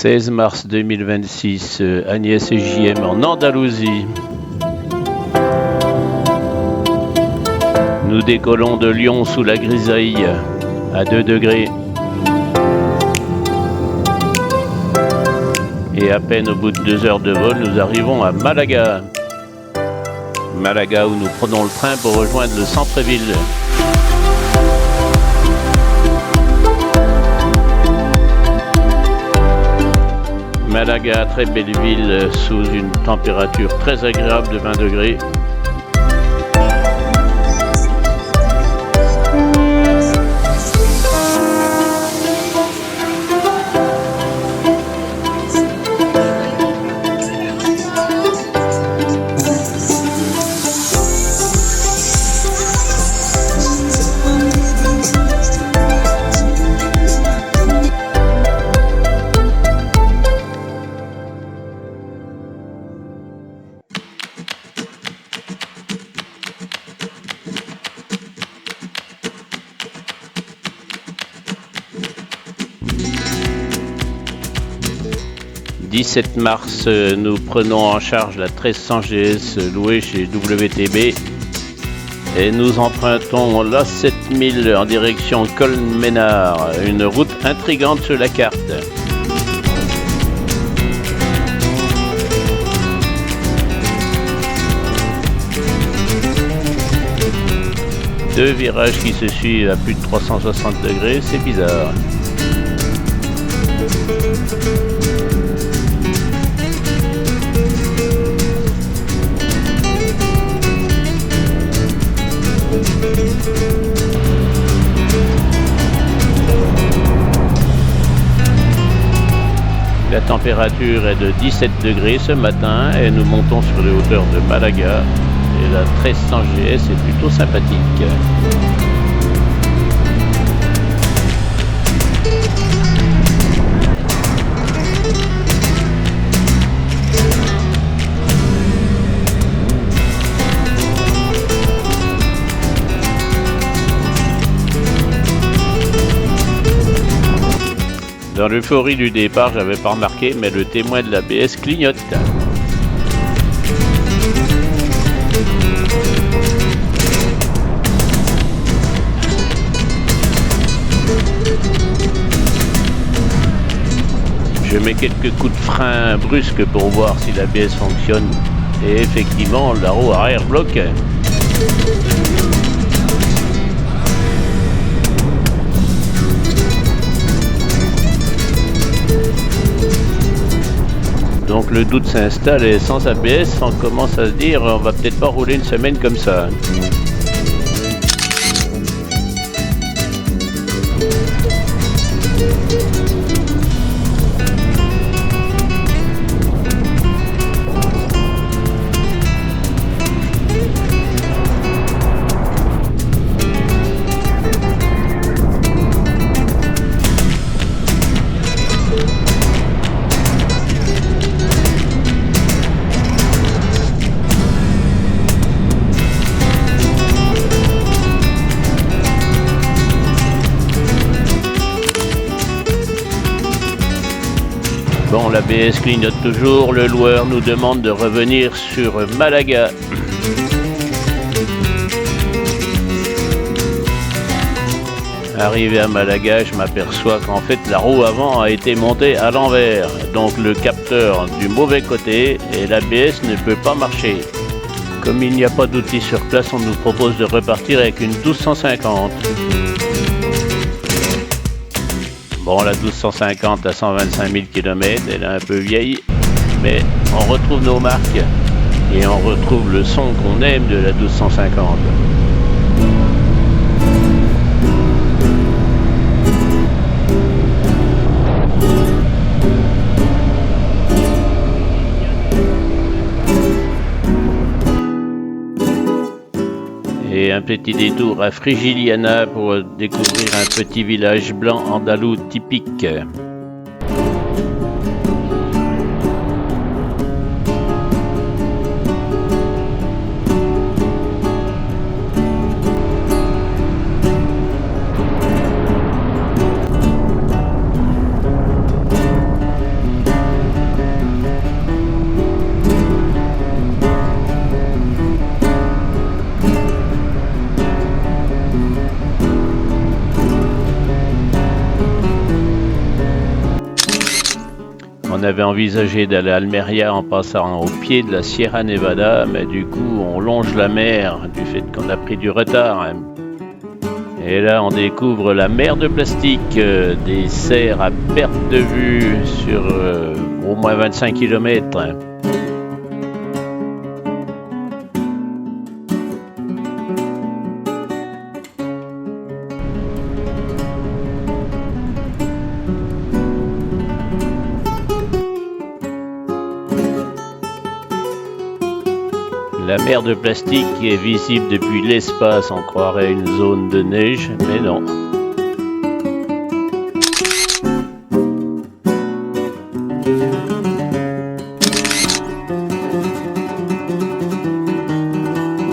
16 mars 2026, Agnès et JM en Andalousie. Nous décollons de Lyon sous la grisaille, à 2 degrés. Et à peine au bout de 2 heures de vol, nous arrivons à Malaga. Malaga où nous prenons le train pour rejoindre le centre-ville. Malaga, très belle ville, sous une température très agréable de 20 degrés. Le 17 mars, nous prenons en charge la 1300 GS louée chez WTB et nous empruntons la 7000 en direction Colmenar, une route intrigante sur la carte. Deux virages qui se suivent à plus de 360 degrés, c'est bizarre. La température est de 17 degrés ce matin et nous montons sur les hauteurs de Malaga et la 1300 GS est plutôt sympathique. Dans l'euphorie du départ, j'avais pas remarqué, mais le témoin de l'ABS clignote. Je mets quelques coups de frein brusques pour voir si l'ABS fonctionne. Et effectivement, la roue arrière bloque. Donc le doute s'installe et sans ABS, on commence à se dire on va peut-être pas rouler une semaine comme ça. Bon, l'ABS clignote toujours, le loueur nous demande de revenir sur Malaga. Arrivé à Malaga, je m'aperçois qu'en fait la roue avant a été montée à l'envers, donc le capteur du mauvais côté et l'ABS ne peut pas marcher. Comme il n'y a pas d'outil sur place, on nous propose de repartir avec une 1250. Bon, la 1250 à 125 000 km, elle est un peu vieille, mais on retrouve nos marques et on retrouve le son qu'on aime de la 1250. Et un petit détour à Frigiliana pour découvrir un petit village blanc andalou typique. On avait envisagé d'aller à Almeria en passant au pied de la Sierra Nevada, mais du coup on longe la mer du fait qu'on a pris du retard. Et là on découvre la mer de plastique, des serres à perte de vue sur au moins 25 km. La mer de plastique est visible depuis l'espace, on croirait une zone de neige, mais non.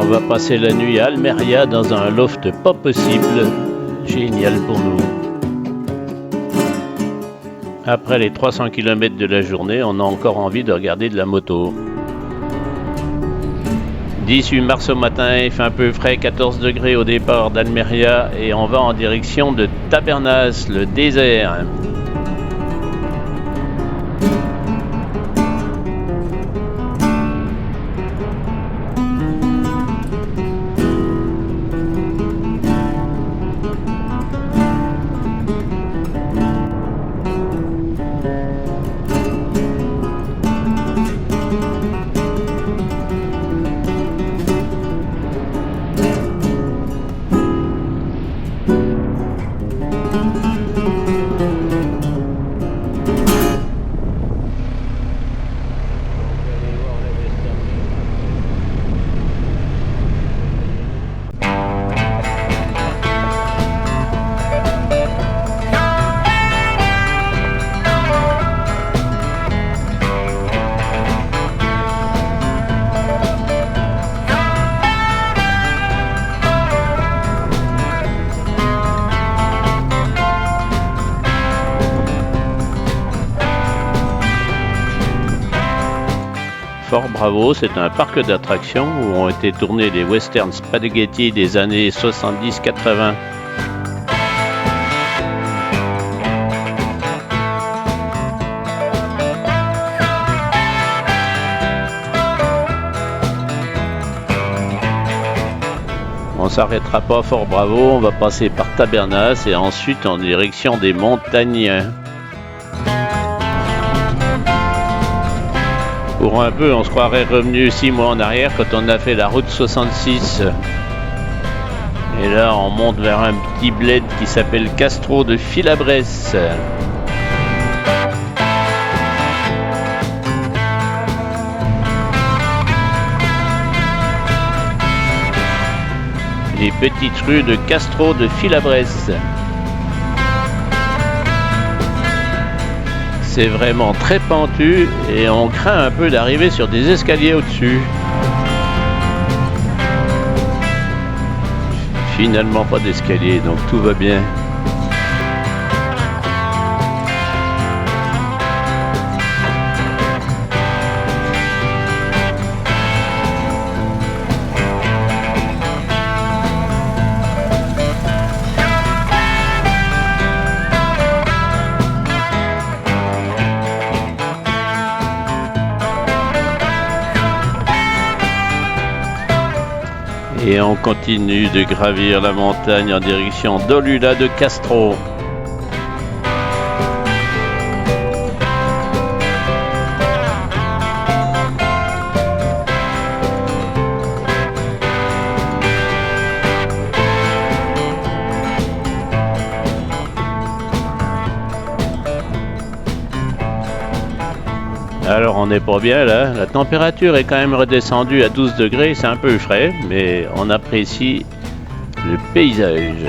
On va passer la nuit à Almeria dans un loft pas possible. Génial pour nous. Après les 300 km de la journée, on a encore envie de regarder de la moto. 18 mars au matin, il fait un peu frais, 14 degrés au départ d'Almeria et on va en direction de Tabernas, le désert. Fort Bravo, c'est un parc d'attractions où ont été tournés les westerns spaghetti des années 70-80. On s'arrêtera pas à Fort Bravo, on va passer par Tabernas et ensuite en direction des montagnes. Pour un peu, on se croirait revenu 6 mois en arrière quand on a fait la route 66. Et là, on monte vers un petit bled qui s'appelle Castro de Filabres. Les petites rues de Castro de Filabres. C'est vraiment très pentu et on craint un peu d'arriver sur des escaliers au-dessus. Finalement pas d'escalier, donc tout va bien. Et on continue de gravir la montagne en direction d'Olula de Castro. Alors on n'est pas bien là, la température est quand même redescendue à 12 degrés, c'est un peu frais, mais on apprécie le paysage.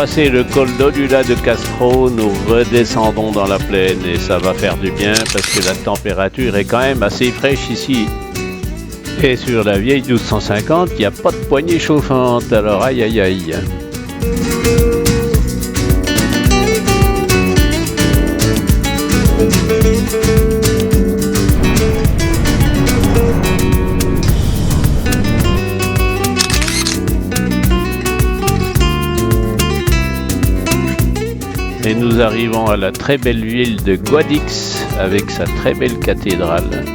passer le col d'Odula de Castro, nous redescendons dans la plaine et ça va faire du bien parce que la température est quand même assez fraîche ici. Et sur la vieille 1250, il n'y a pas de poignée chauffante, alors aïe aïe aïe. Et nous arrivons à la très belle ville de Guadix avec sa très belle cathédrale.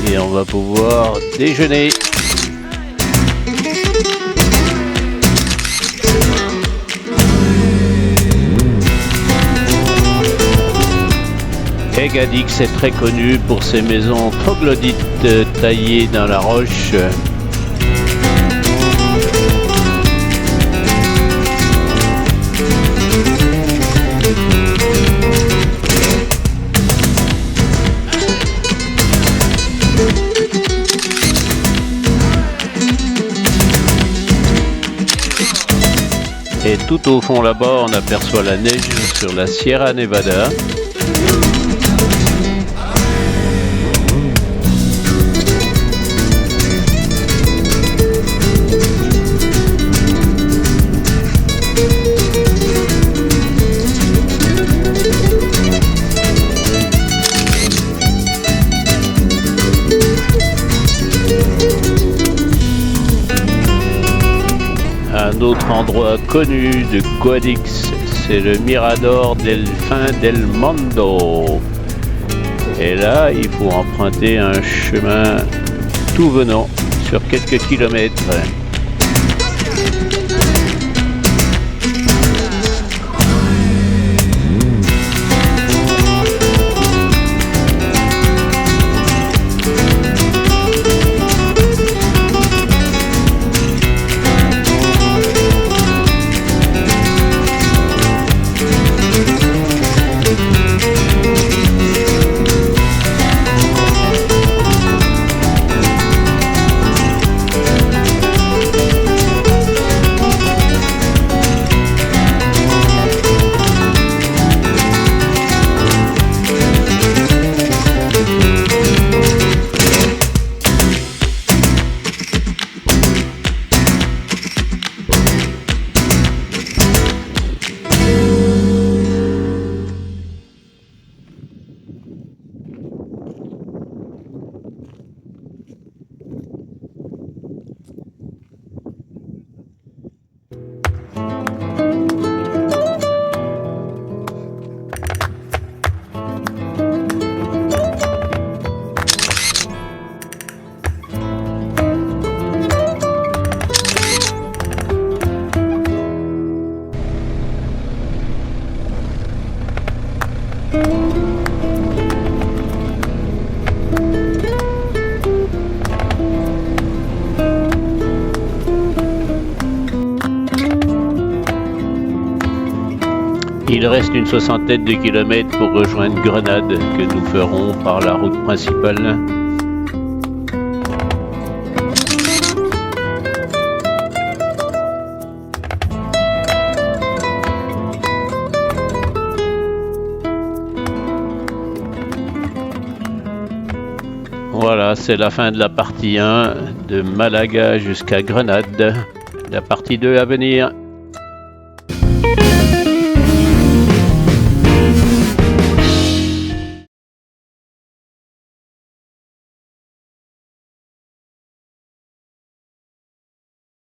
Et on va pouvoir déjeuner. Et Guadix est très connu pour ses maisons troglodytes taillées dans la roche. Et tout au fond là-bas, on aperçoit la neige sur la Sierra Nevada. Un autre endroit connu de Guadix, c'est le Mirador del Fin del Mundo. Et là, il faut emprunter un chemin tout venant sur quelques kilomètres. Il reste une soixantaine de kilomètres pour rejoindre Grenade que nous ferons par la route principale. Voilà, c'est la fin de la partie 1 de Malaga jusqu'à Grenade. La partie 2 à venir.